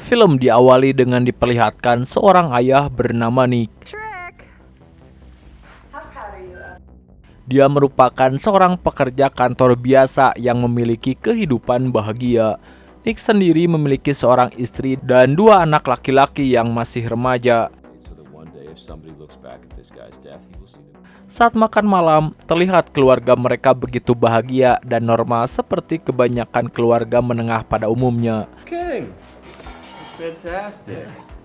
Film diawali dengan diperlihatkan seorang ayah bernama Nick. Dia merupakan seorang pekerja kantor biasa yang memiliki kehidupan bahagia. Nick sendiri memiliki seorang istri dan 2 anak laki-laki yang masih remaja. Saat makan malam, terlihat keluarga mereka begitu bahagia dan normal seperti kebanyakan keluarga menengah pada umumnya.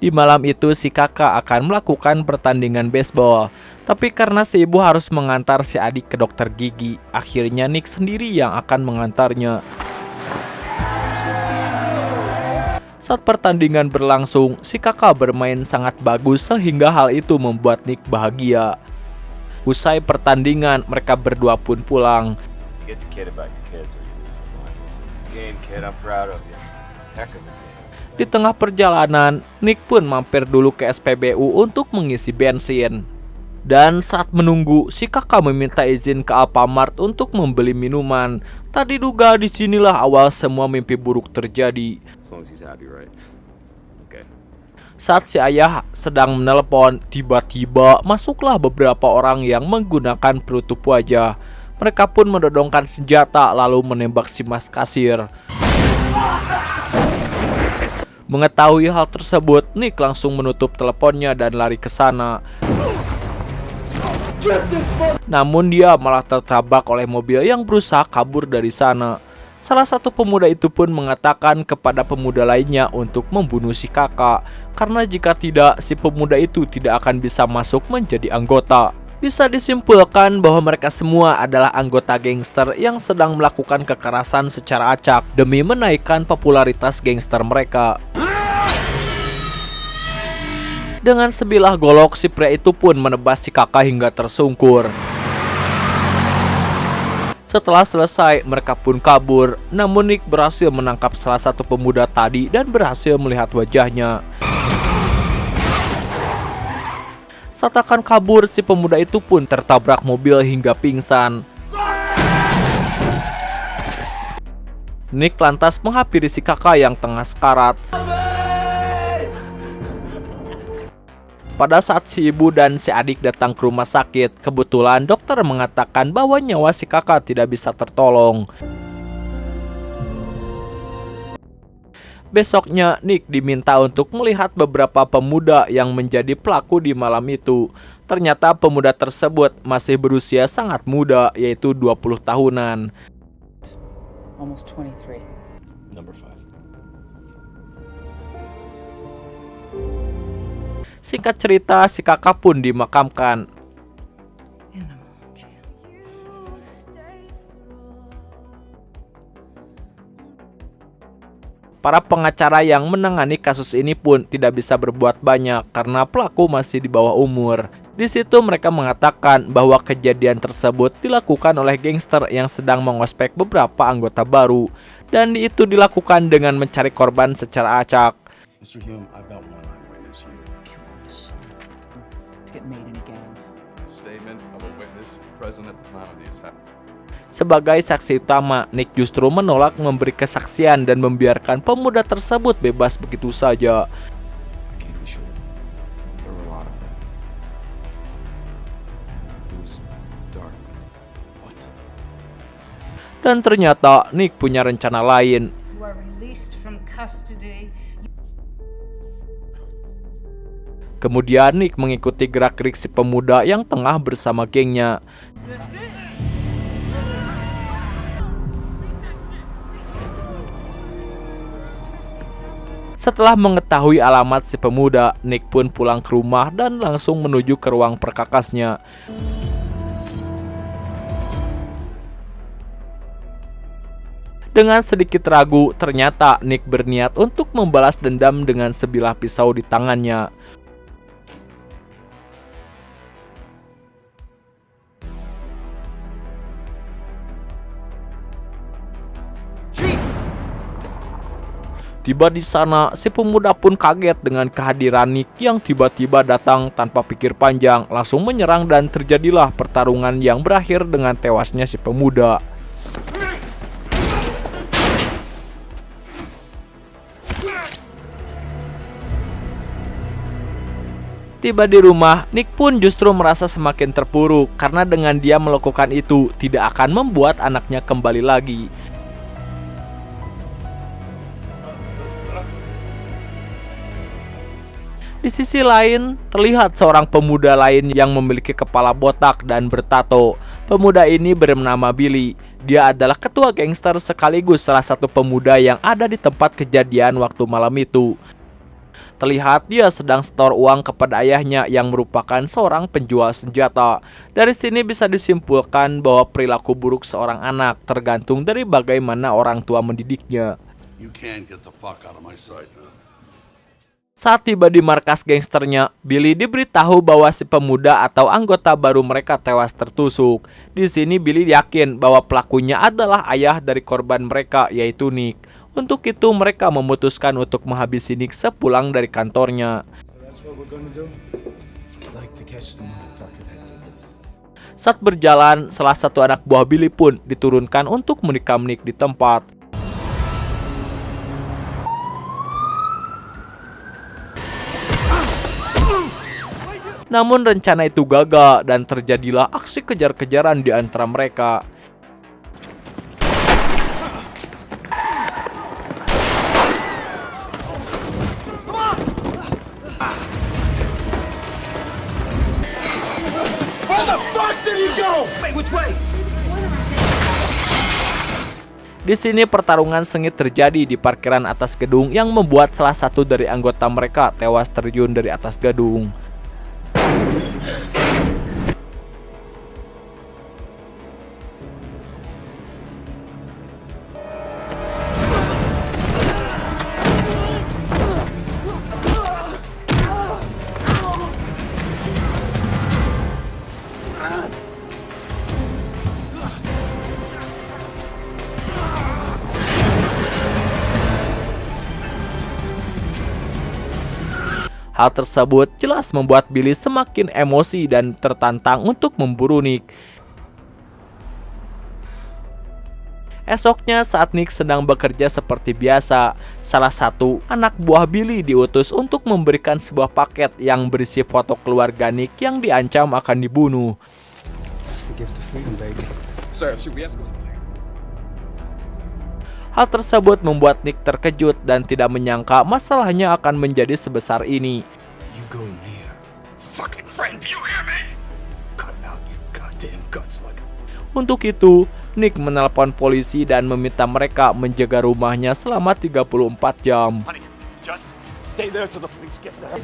Di malam itu si kakak akan melakukan pertandingan baseball. Tapi karena si ibu harus mengantar si adik ke dokter gigi, akhirnya Nick sendiri yang akan mengantarnya. Saat pertandingan berlangsung, si kakak bermain sangat bagus sehingga hal itu membuat Nick bahagia. Usai pertandingan, mereka berdua pun pulang. Di tengah perjalanan, Nick pun mampir dulu ke SPBU untuk mengisi bensin. Dan saat menunggu, si kakak meminta izin ke Alfamart untuk membeli minuman. Tak diduga disinilah awal semua mimpi buruk terjadi. Saat si ayah sedang menelpon, tiba-tiba masuklah beberapa orang yang menggunakan penutup wajah. Mereka pun menodongkan senjata lalu menembak si mas kasir. Mengetahui hal tersebut, Nick langsung menutup teleponnya dan lari ke sana. Namun dia malah tertabrak oleh mobil yang berusaha kabur dari sana. Salah satu pemuda itu pun mengatakan kepada pemuda lainnya untuk membunuh si kakak, karena jika tidak, si pemuda itu tidak akan bisa masuk menjadi anggota. Bisa disimpulkan bahwa mereka semua adalah anggota gangster yang sedang melakukan kekerasan secara acak demi menaikkan popularitas gangster mereka. Dengan sebilah golok, si pria itu pun menebas si kakak hingga tersungkur. Setelah selesai, mereka pun kabur. Namun Nick berhasil menangkap salah satu pemuda tadi dan berhasil melihat wajahnya. Saat akan kabur, si pemuda itu pun tertabrak mobil hingga pingsan. Nick lantas menghampiri si kakak yang tengah sekarat. Pada saat si ibu dan si adik datang ke rumah sakit, kebetulan dokter mengatakan bahwa nyawa si kakak tidak bisa tertolong. Besoknya, Nick diminta untuk melihat beberapa pemuda yang menjadi pelaku di malam itu. Ternyata pemuda tersebut masih berusia sangat muda, yaitu 20 tahunan. Almost 23. Number 5. Singkat cerita, si kakak pun dimakamkan. Para pengacara yang menangani kasus ini pun tidak bisa berbuat banyak karena pelaku masih di bawah umur. Di situ mereka mengatakan bahwa kejadian tersebut dilakukan oleh gangster yang sedang mengospek beberapa anggota baru, dan itu dilakukan dengan mencari korban secara acak. Mr. Hume, I've got one eyewitness. You killed my son. To get made in a gang. Statement of a witness present at the time of the attack. Sebagai saksi utama, Nick justru menolak memberi kesaksian dan membiarkan pemuda tersebut bebas begitu saja. I can't be sure. There were a lot of them. It was dark. What? Dan ternyata Nick punya rencana lain. You are released from custody. Kemudian Nick mengikuti gerak-gerik si pemuda yang tengah bersama gengnya. Setelah mengetahui alamat si pemuda, Nick pun pulang ke rumah dan langsung menuju ke ruang perkakasnya. Dengan sedikit ragu, ternyata Nick berniat untuk membalas dendam dengan sebilah pisau di tangannya. Tiba di sana, si pemuda pun kaget dengan kehadiran Nick yang tiba-tiba datang tanpa pikir panjang, langsung menyerang dan terjadilah pertarungan yang berakhir dengan tewasnya si pemuda. Tiba di rumah, Nick pun justru merasa semakin terpuruk karena dengan dia melakukan itu tidak akan membuat anaknya kembali lagi. Di sisi lain, terlihat seorang pemuda lain yang memiliki kepala botak dan bertato. Pemuda ini bernama Billy. Dia adalah ketua gangster sekaligus salah satu pemuda yang ada di tempat kejadian waktu malam itu. Terlihat dia sedang setor uang kepada ayahnya yang merupakan seorang penjual senjata. Dari sini bisa disimpulkan bahwa perilaku buruk seorang anak tergantung dari bagaimana orang tua mendidiknya. You can't get the fuck out of my sight. Saat tiba di markas gangsternya, Billy diberitahu bahwa si pemuda atau anggota baru mereka tewas tertusuk. Di sini Billy yakin bahwa pelakunya adalah ayah dari korban mereka, yaitu Nick. Untuk itu mereka memutuskan untuk menghabisi Nick sepulang dari kantornya. Saat berjalan, salah satu anak buah Billy pun diturunkan untuk menikam Nick di tempat. Namun rencana itu gagal dan terjadilah aksi kejar-kejaran di antara mereka. Di sini pertarungan sengit terjadi di parkiran atas gedung yang membuat salah satu dari anggota mereka tewas terjun dari atas gedung. Hal tersebut jelas membuat Billy semakin emosi dan tertantang untuk memburu Nick. Esoknya saat Nick sedang bekerja seperti biasa, salah satu anak buah Billy diutus untuk memberikan sebuah paket yang berisi foto keluarga Nick yang diancam akan dibunuh. Hal tersebut membuat Nick terkejut dan tidak menyangka masalahnya akan menjadi sebesar ini. Untuk itu, Nick menelpon polisi dan meminta mereka menjaga rumahnya selama 34 jam. Where's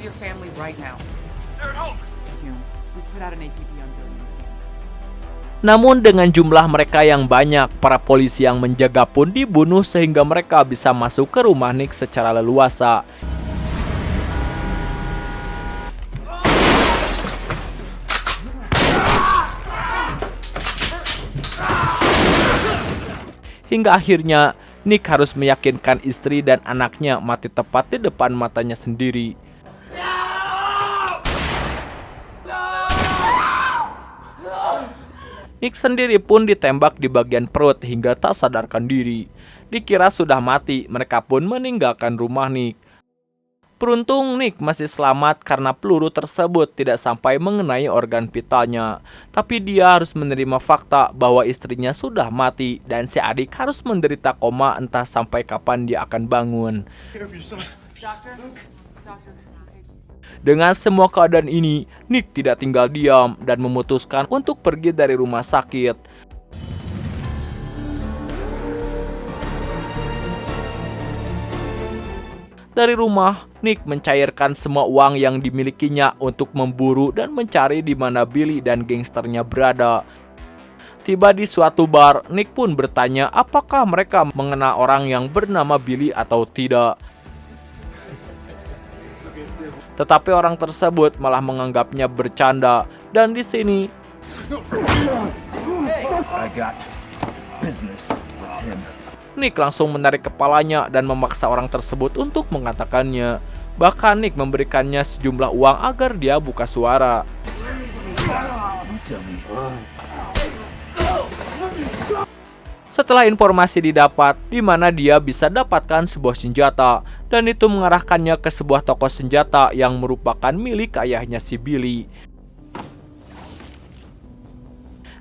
your family right now? You know, we put out an APB on billions. Namun dengan jumlah mereka yang banyak, para polisi yang menjaga pun dibunuh sehingga mereka bisa masuk ke rumah Nick secara leluasa. Hingga akhirnya Nick harus meyakinkan istri dan anaknya mati tepat di depan matanya sendiri. Nick sendiri pun ditembak di bagian perut hingga tak sadarkan diri. Dikira sudah mati, mereka pun meninggalkan rumah Nick. Beruntung Nick masih selamat karena peluru tersebut tidak sampai mengenai organ vitalnya. Tapi dia harus menerima fakta bahwa istrinya sudah mati dan si adik harus menderita koma entah sampai kapan dia akan bangun. Dengan semua keadaan ini, Nick tidak tinggal diam dan memutuskan untuk pergi dari rumah sakit. Dari rumah, Nick mencairkan semua uang yang dimilikinya untuk memburu dan mencari di mana Billy dan gangsternya berada. Tiba di suatu bar, Nick pun bertanya apakah mereka mengenal orang yang bernama Billy atau tidak. Tetapi orang tersebut malah menganggapnya bercanda dan di sini Nick langsung menarik kepalanya dan memaksa orang tersebut untuk mengatakannya. Bahkan Nick memberikannya sejumlah uang agar dia buka suara. Setelah informasi didapat, di mana dia bisa dapatkan sebuah senjata, dan itu mengarahkannya ke sebuah toko senjata yang merupakan milik ayahnya si Billy.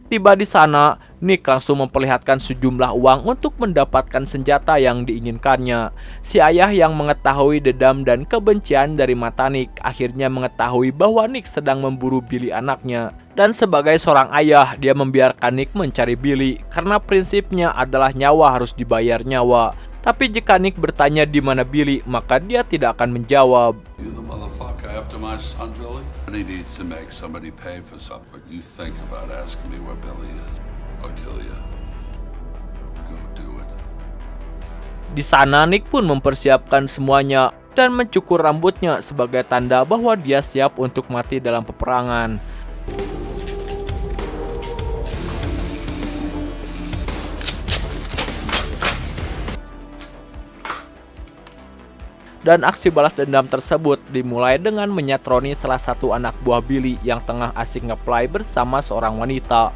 Tiba di sana, Nick langsung memperlihatkan sejumlah uang untuk mendapatkan senjata yang diinginkannya. Si ayah yang mengetahui dendam dan kebencian dari mata Nick akhirnya mengetahui bahwa Nick sedang memburu Billy anaknya. Dan sebagai seorang ayah, dia membiarkan Nick mencari Billy karena prinsipnya adalah nyawa harus dibayar nyawa. Tapi jika Nick bertanya di mana Billy, maka dia tidak akan menjawab. You the motherfucker after my son Billy? He needs to make somebody pay for something. But you think about asking me where Billy is, I'll kill you. Go do it. Di sana Nick pun mempersiapkan semuanya dan mencukur rambutnya sebagai tanda bahwa dia siap untuk mati dalam peperangan. Dan aksi balas dendam tersebut dimulai dengan menyatroni salah satu anak buah Billy yang tengah asik ngeplay bersama seorang wanita.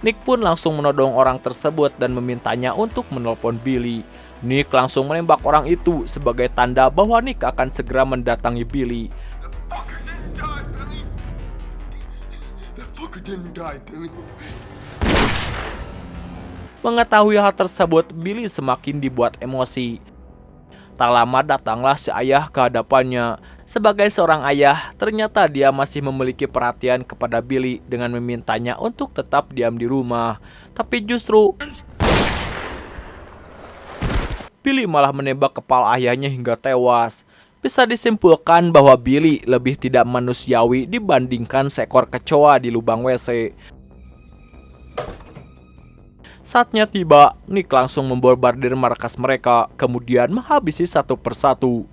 Nick pun langsung menodong orang tersebut dan memintanya untuk menelpon Billy. Nick langsung menembak orang itu sebagai tanda bahwa Nick akan segera mendatangi Billy. Mengetahui hal tersebut, Billy semakin dibuat emosi. Tak lama datanglah si ayah ke hadapannya. Sebagai seorang ayah, ternyata dia masih memiliki perhatian kepada Billy dengan memintanya untuk tetap diam di rumah. Tapi justru Billy malah menembak kepala ayahnya hingga tewas. Bisa disimpulkan bahwa Billy lebih tidak manusiawi dibandingkan seekor kecoa di lubang WC. Saatnya tiba, Nick langsung membombardir markas mereka, kemudian menghabisi satu persatu.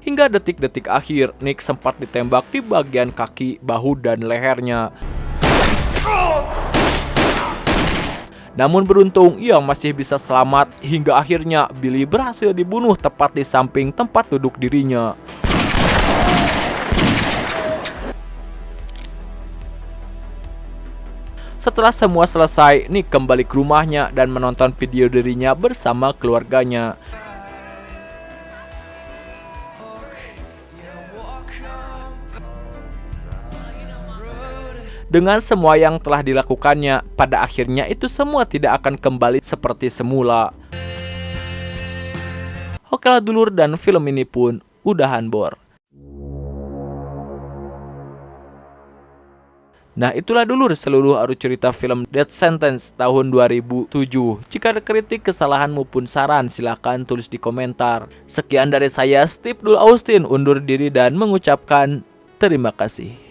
Hingga detik-detik akhir, Nick sempat ditembak di bagian kaki, bahu, dan lehernya. Namun beruntung, ia masih bisa selamat hingga akhirnya Billy berhasil dibunuh tepat di samping tempat duduk dirinya. Setelah semua selesai, Nick kembali ke rumahnya dan menonton video dirinya bersama keluarganya. Dengan semua yang telah dilakukannya, pada akhirnya itu semua tidak akan kembali seperti semula. Okelah dulur, dan film ini pun udahan bor. Nah, itulah dulur seluruh alur cerita film Death Sentence tahun 2007. Jika ada kritik, kesalahan maupun saran, silahkan tulis di komentar. Sekian dari saya, Steve Dul Austin, undur diri dan mengucapkan terima kasih.